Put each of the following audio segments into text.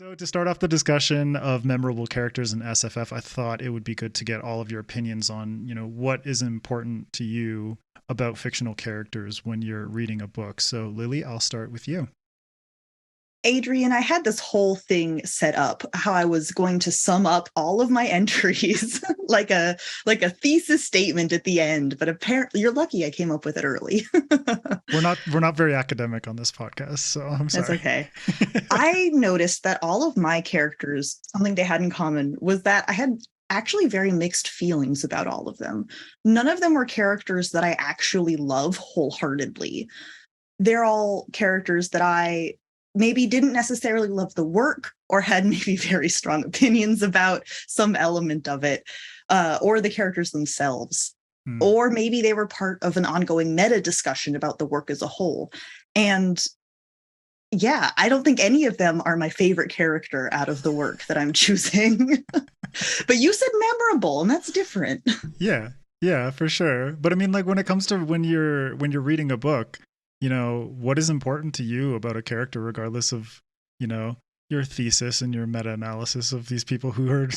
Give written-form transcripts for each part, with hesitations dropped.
So to start off the discussion of memorable characters in SFF, I thought it would be good to get all of your opinions on, what is important to you about fictional characters when you're reading a book. So Lily, I'll start with you. Adrian, I had this whole thing set up how I was going to sum up all of my entries like a thesis statement at the end, but apparently you're lucky I came up with it early. We're not very academic on this podcast, so I'm That's sorry. okay. I noticed that all of my characters, something they had in common was that I had actually very mixed feelings about all of them. None of them were characters that I actually love wholeheartedly. They're all characters that I maybe didn't necessarily love the work or had maybe very strong opinions about some element of it, or the characters themselves. Or maybe they were part of an ongoing meta discussion about the work as a whole. And yeah, I don't think any of them are my favorite character out of the work that I'm choosing. But you said memorable, and that's different. Yeah, for sure. But I mean, like when it comes to when you're reading a book, what is important to you about a character, regardless of, your thesis and your meta-analysis of these people who are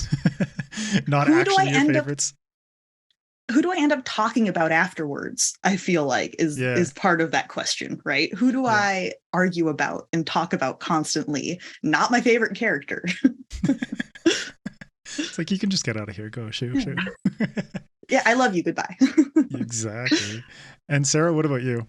not Who do I actually your end up favorites? who do I end up talking about afterwards? I feel like Yeah, is part of that question, right? Who do yeah. I argue about and talk about constantly? Not my favorite character. It's like you can just get out of here. Go, shoot. Yeah, I love you. Goodbye. Exactly. And Sarah, what about you?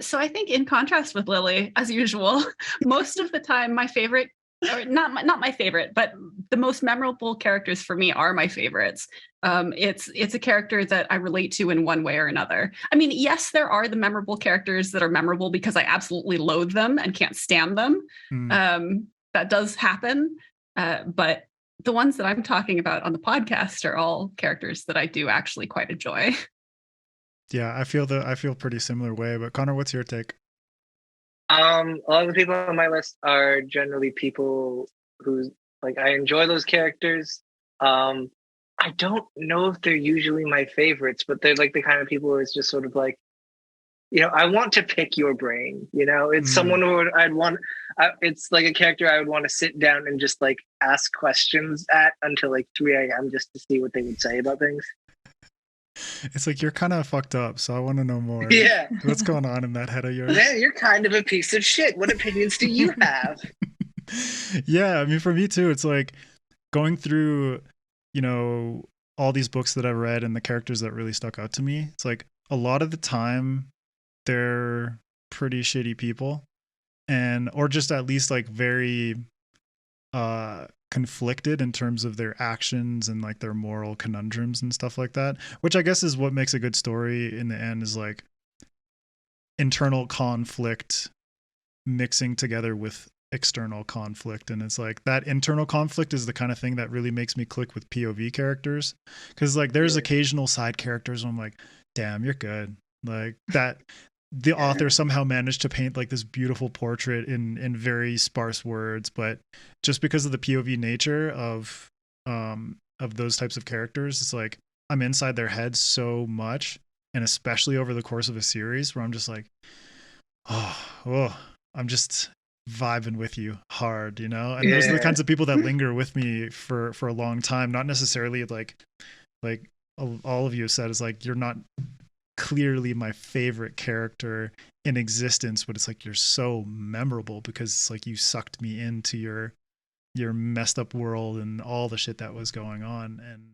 So I think in contrast with Lily, as usual, most of the time my favorite, or not my favorite, but the most memorable characters for me are my favorites. It's a character that I relate to in one way or another. I mean, yes, there are the memorable characters that are memorable because I absolutely loathe them and can't stand them. That does happen. But the ones that I'm talking about on the podcast are all characters that I do actually quite enjoy. Yeah, I feel pretty similar way, but Connor, what's your take? A lot of the people on my list are generally people who like I enjoy those characters. I don't know if they're usually my favorites, but they're like the kind of people who it's just sort of like, I want to pick your brain. It's someone who I'd want. It's like a character I would want to sit down and just like ask questions at until like 3 a.m. just to see what they would say about things. It's like you're kind of fucked up, so I want to know more. Yeah. What's going on in that head of yours? Yeah, you're kind of a piece of shit. What opinions do you have? Yeah, I mean, for me too, it's like going through, all these books that I've read and the characters that really stuck out to me. It's like a lot of the time they're pretty shitty people, or just at least like very conflicted in terms of their actions and like their moral conundrums and stuff like that, which I guess is what makes a good story in the end, is like internal conflict mixing together with external conflict. And it's like that internal conflict is the kind of thing that really makes me click with POV characters, because like there's occasional side characters where I'm like, damn, you're good, like that. The author somehow managed to paint like this beautiful portrait in very sparse words, but just because of the POV nature of those types of characters, it's like I'm inside their heads so much, and especially over the course of a series where I'm just like, oh, I'm just vibing with you hard, and those are the kinds of people that linger with me for a long time. Not necessarily like all of you said, is like you're not clearly my favorite character in existence, but it's like you're so memorable because it's like you sucked me into your messed up world and all the shit that was going on. And